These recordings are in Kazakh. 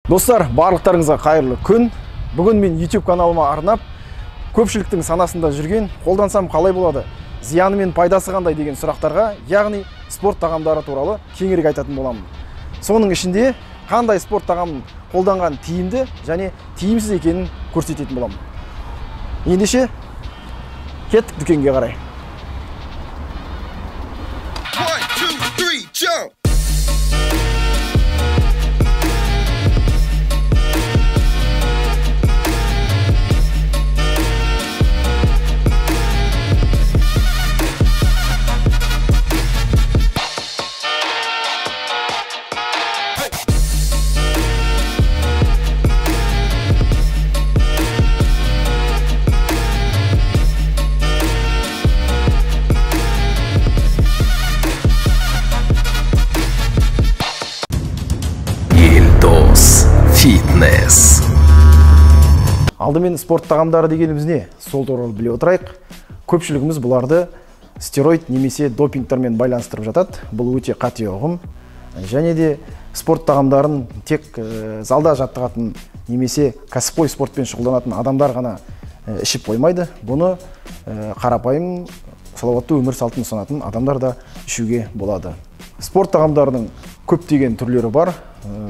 Достар, барлықтарыңызға қайырлы күн. Бүгін мен YouTube каналыма арнап, көпшіліктің санасында жүрген, қолдансам қалай болады, зияны мен пайдасы қандай деген сұрақтарға, яғни спорт тағамдары туралы кеңірек айтатын боламын. Соның ішінде қандай спорт тағамын қолданған тиімді және тиімсіз екенін көрсететін боламын. Ендеше кеттік дүкенге қарай. 1, 2, 3, jump! Фитнес. Алдымен спорт тағамдары дегеніміз не? Сол туралы біле отырайық. Көпшілігіміз бұларды стероид немесе допингтермен байланыстырып жатады. Бұл өте қате ұғым. Және де спорт тағамдарын тек залда жаттығатын немесе кәсіпқой спортпен шұғылданатын адамдар ғана ішіп қоймайды. Бұны қарапайым салауатты өмір салтын ұстанатын адамдар да ішуге болады. Спорт тағамдарының көптеген түрлері бар.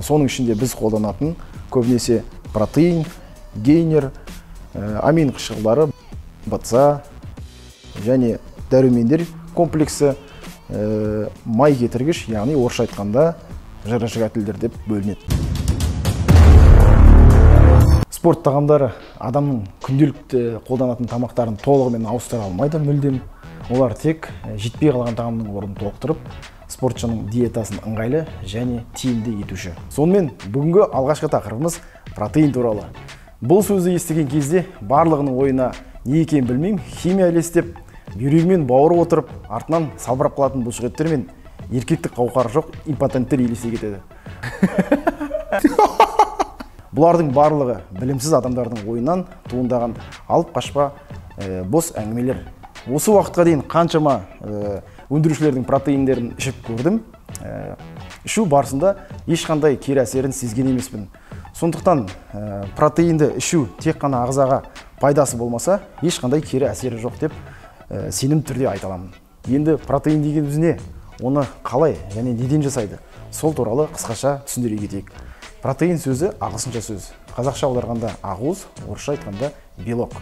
Соның ішінде біз қолданатын көбінесе протеин, гейнер, амин қышқылдары, БЦА және дәрумендер комплексі, май кетіргіш, яғни орысша айтқанда жиротәгәтелдер деп бөлінеді. Спорт тағамдары адамның күнделікті қолданатын тамақтарын толығымен ауыстыра алмайды мүлдем. Олар тек жетпей қалған тағамның орнын толықтырып, спортшының диетасын ыңғайлы және тиімді етуші. Сонымен бүгінгі алғашқы тақырыбымыз протеин туралы. Бұл сөзді естіген кезде барлығының ойына не екенін білмеймін, химия елестеп, бүйрегімен бауыры отырып, артынан салбырап қалатын бұлшықеттер мен еркектік қауқары жоқ импотенттер елесе кетеді. Бұлардың барлығы білімсіз адамдардың ойынан туындаған алып қашпа бос әңгімелер. Осы уақытқа дейін қаншама өндірушілердің протеиндерін ішіп көрдім. Ішу барысында ешқандай кері әсерін сезген емеспін. Сондықтан протеинді ішу тек қана ағзаға пайдасы болмаса, ешқандай кері әсері жоқ деп сенім түрде айта аламын. Енді протеин дегеніміз не? Оны қалай және неден жасайды? Сол туралы қысқаша түсіндіре кетейік. Протеин сөзі ағылшынша сөз. Қазақша аударғанда ақуыз, орысша айтқанда белок.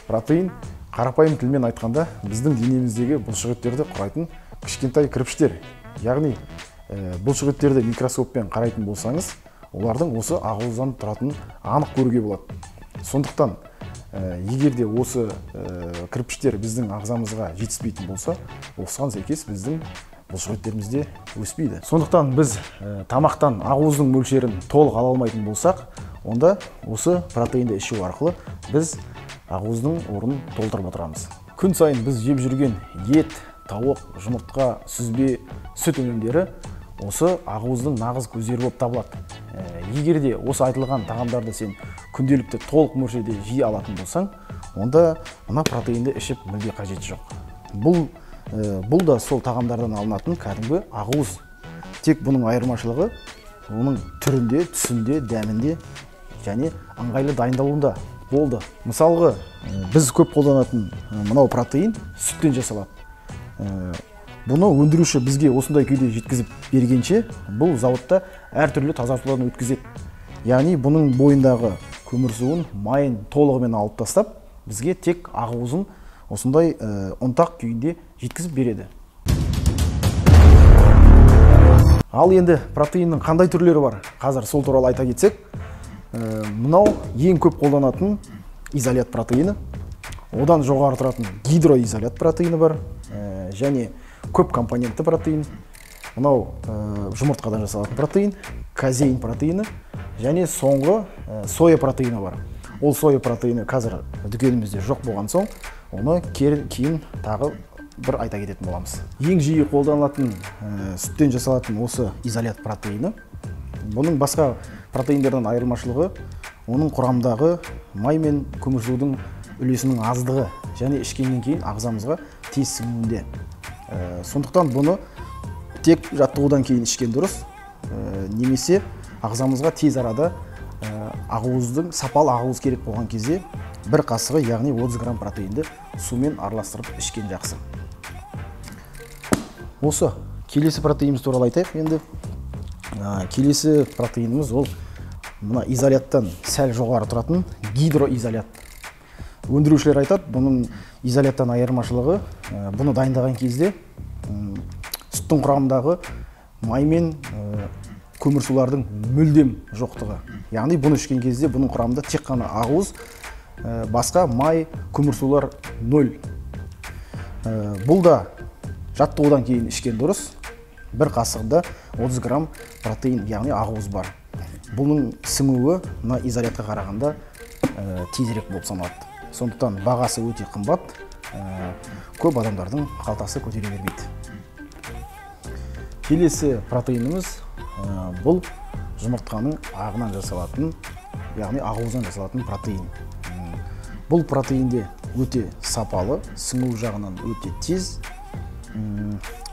Протеин қарапайым тілмен айтқанда біздің денеміздегі бұлшықеттерді құрайтын кішкентай кірпіштер. Яғни бұлшықеттерді микроскоппен қарайтын болсаңыз, олардың осы ақуыздан тұратын анық көруге болады. Сондықтан егерде осы кірпіштер біздің ағзамызға жетіспейтін болса, осыған сәйкес біздің бұлшықеттерімізде өспейді. Сондықтан біз тамақтан ақуыздың мөлшерін толық ала алмайтын болсақ, онда осы протеинді ішу арқылы біз ақуыздың орнын толтырып отырамыз. Күн сайын біз жеп жүрген ет, тауық, жұмыртқа, сүзбе, сүт өнімдері осы ақуыздың нағыз көздері болып табылады. Егерде осы айтылған тағамдарды сен күнделікті толық мөлшерде жиі алатын болсаң, онда мына протеинді ішіп мүлде қажеті жоқ. Бұл да сол тағамдардан алынатын кәдімгі ақуыз. Тек бұның айырмашылығы оның түрінде, түсінде, дәмінде және ыңғайлы дайындалуында болды. Мысалғы, біз көп қолданатын мынау протеин сүттен жасалады. Бұны өндіруші бізге осындай күйде жеткізіп бергенше, бұл зауытта әртүрлі тазартулардан өткізеді. Яғни бұның бойындағы көмір суын, майын толығымен алып тастап, бізге тек ақуызын осындай ұнтақ күйінде жеткізіп береді. Ал енді протеиннің қандай түрлері бар? Қазір сол туралы айта кетсек, мынау ең көп қолданатын изолят протеині, одан жоғары тұратын гидроизолят протеині бар, және көп компонентті протеин, мынау жұмыртқадан жасалатын протеин, казеин протеині, және соңғы соя протеині бар. Ол соя протеині қазір дүкенімізде жоқ болған соң, оны кейін тағы бір айта кететін боламыз. Ең жиі қолданылатын сүттен жасалатын осы изолят протеині, бұның басқа протеиндерден айырмашылығы, оның құрамдағы май мен көмірсудың үлесінің аздығы және ішкеннен кейін ағзамызға тез сіңуінде. Сондықтан бұны тек жаттығудан кейін ішкен дұрыс, немесе ағзамызға тез арада ақуыздың сапалы ақуыз керек болған кезде бір қасығы, яғни 30 грамм протеинді сумен араластырып ішкен жақсы. Осы келесі протеиніміз туралы айтайық. Енді келесі протеиніміз ол мына изоляттан сәл жоғары тұратын гидроизолят. Өндірушілер айтады, бұның изоляттан айырмашылығы, бұны дайындаған кезде сүттің құрамындағы май мен көмірсулардың мүлдем жоқтығы. Яғни бұны ішкен кезде бұның құрамында тек қана ақуыз, басқа май, көмірсулар 0. Бұл да жаттығудан кейін ішкен дұрыс. Бір қасығында 30 грамм протеин, яғни ақуыз бар. Бұның сіңуі мына изолятқа қарағанда тезірек болып саналады. Сондықтан бағасы өте қымбат, көп адамдардың қалтасы көтере бермейді. Келесі протеиніміз бұл жұмыртқаның ағынан жасалатын, яғни ақуыздан жасалатын протеин. Бұл протеинде өте сапалы, сіңу жағынан өте тез.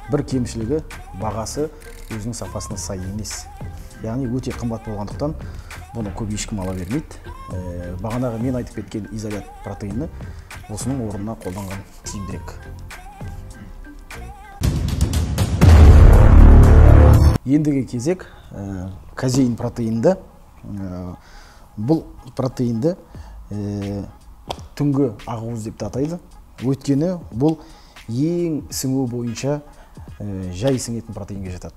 Бір кемшілігі бағасы өзінің сапасына сай емес. Яғни өте қымбат болғандықтан бұны көп ешкім ала бермейді. Бағанағы мен айтып кеткен изолят протеині осының орнына қолданған тиімдірек. Ендігі кезек казеин протеинді. Бұл протеинді түнгі ақуыз деп атайды. Өйткені бұл ең сіңу бойынша жай сіңетін протеинге жатады.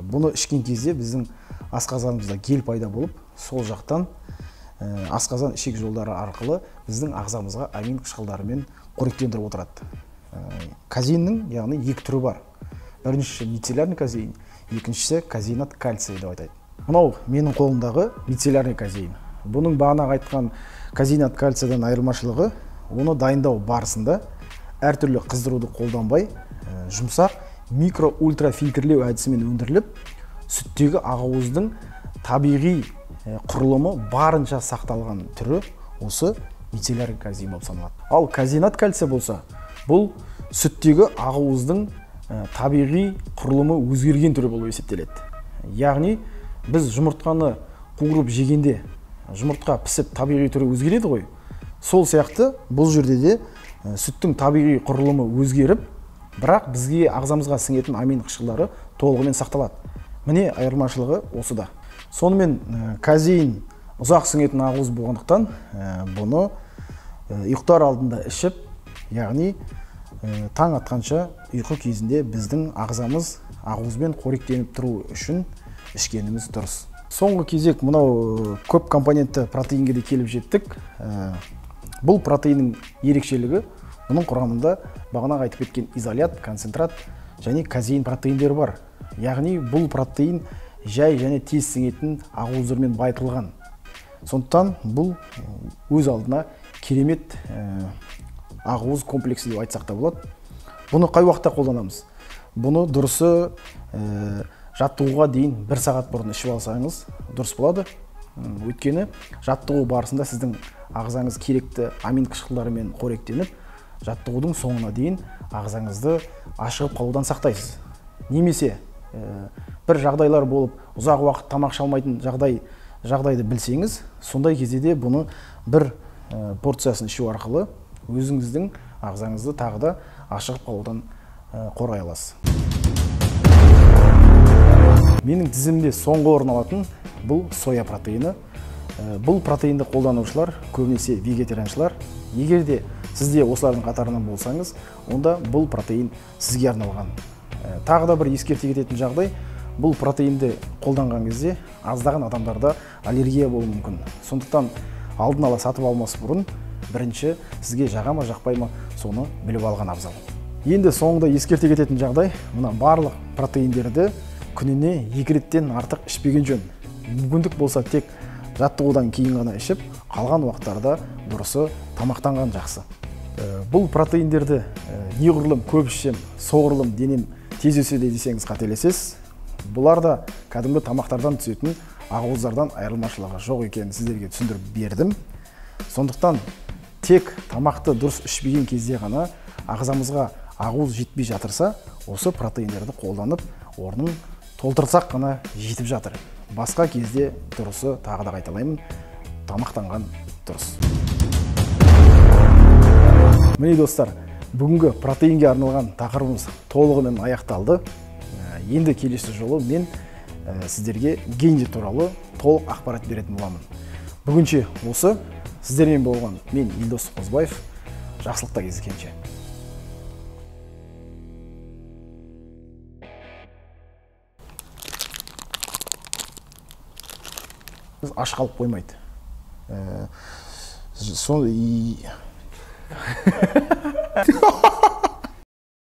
Бұны ішкен кезде біздің асқазанымызда гель пайда болып, сол жақтан асқазан ішек жолдары арқылы біздің ағзамызға амин қышқылдарымен қоректендіріп отырады. Казеиннің, яғни екі түрі бар. Біріншісі мицеллярный казеин, екіншісі казеинат кальций деп айтайды. Мынау менің қолымдағы мицеллярный казеин. Бұның бағанағы айтқан казеинат кальцийдан айырмашылығы, оны дайындау барысында әртүрлі қыздыруды қолданбай, жұмсақ микро-ультрафильтрлеу әдісімен өндіріліп, сүттегі ақуыздың табиғи құрылымы барынша сақталған түрі осы мицеллярный казеин болып саналады. Ал казеинат кальций болса, бұл сүттегі ақуыздың табиғи құрылымы өзгерген түрі болып есептеледі. Яғни біз жұмыртқаны қуырып жегенде жұмыртқа пісіп табиғи түрі өзгереді ғой. Сол сияқты бұл жерде де сүттің табиғи құрылымы өзгеріп, бірақ бізге ағзамызға сіңетін амин қышқылдары толығымен сақталады. Міне айырмашылығы осыда. Сонымен казеин ұзақ сіңетін ақуыз болғандықтан бұны ұйықтар алдында ішіп, яғни таң атқанша ұйқы кезінде біздің ағзамыз ақуызбен қоректеніп тұру үшін ішкеніміз дұрыс. Соңғы кезек мынау көп компонентті протеинге де келіп жеттік. Бұл протеиннің ерекшелігі, оның құрамында бағанағы айтып кеткен изолят, концентрат және казеин протеиндері бар. Яғни бұл протеин жай және тез сіңетін ақуыздармен байытылған. Сондықтан бұл өз алдына керемет ақуыз комплексі деп айтсақ та болады. Бұны қай уақытта қолданамыз? Бұны дұрысы жаттығуға дейін 1 сағат бұрын ішіп алсаңыз дұрыс болады. Өйткені жаттығу барысында сіздің ағзаңыз керекті амин қышқылдарымен қоректеніп, жаттығудың соңына дейін ағзаңызды ашығып қалудан сақтайсыз. Немесе бір жағдайлар болып, ұзақ уақыт тамақ шалмайтын жағдайды білсеңіз, сондай кезде де бұны бір порциясын ішу арқылы өзіңіздің ағзаңызды тағы да ашығып қалудан қорғай аласыз. Менің тізімде соңғы орын алатын бұл соя протеині. Бұл протеинді қолданушылар көбінесе вегетарианшылар. Егер де сізде осылардың қатарынан болсаңыз, онда бұл протеин сізге арналған. Тағы да бір ескерте кететін жағдай, бұл протеинді қолданған кезде аздаған адамдарда аллергия болуы мүмкін. Сондықтан алдын ала сатып алмас бұрын бірінші сізге жаға ма жақпай ма соны біліп алған абзал. Енді соңында ескерте кететін жағдай, мына барлық протеиндерді күніне 2 реттен артық ішпеген жөн. Мүмкіндік болса тек жаттығудан кейін ғана ішіп, қалған уақыттарда дұрысы тамақтанған жақсы. Бұл протеиндерді неғұрлым көп ішсем, соғұрлым денем тез өседі десеңіз қателесесіз. Бұлар да кәдімгі тамақтардан түсетін ақуыздардан айырмашылығы жоқ екенін сіздерге түсіндіріп бердім. Сондықтан тек тамақты дұрыс ішпеген кезде ғана ағзамызға ақуыз жетпей жатырса, осы протеиндерді қолданып, орнын толтырсақ қана жетіп жатыр. басқа кезде дұрысы тағы да қайталаймын, тамақтанған дұрыс. Міне достар, бүгінгі протеинге арналған тақырыбымыз толығымен аяқталды. Енді келесі жолы мен сіздерге генди туралы толық ақпарат беретін боламын. Бүгінше осы. Сіздермен болған мен Елдос Қозыбаев. Жақсылықта кездескенше. Аш қалып қоймайды. Соны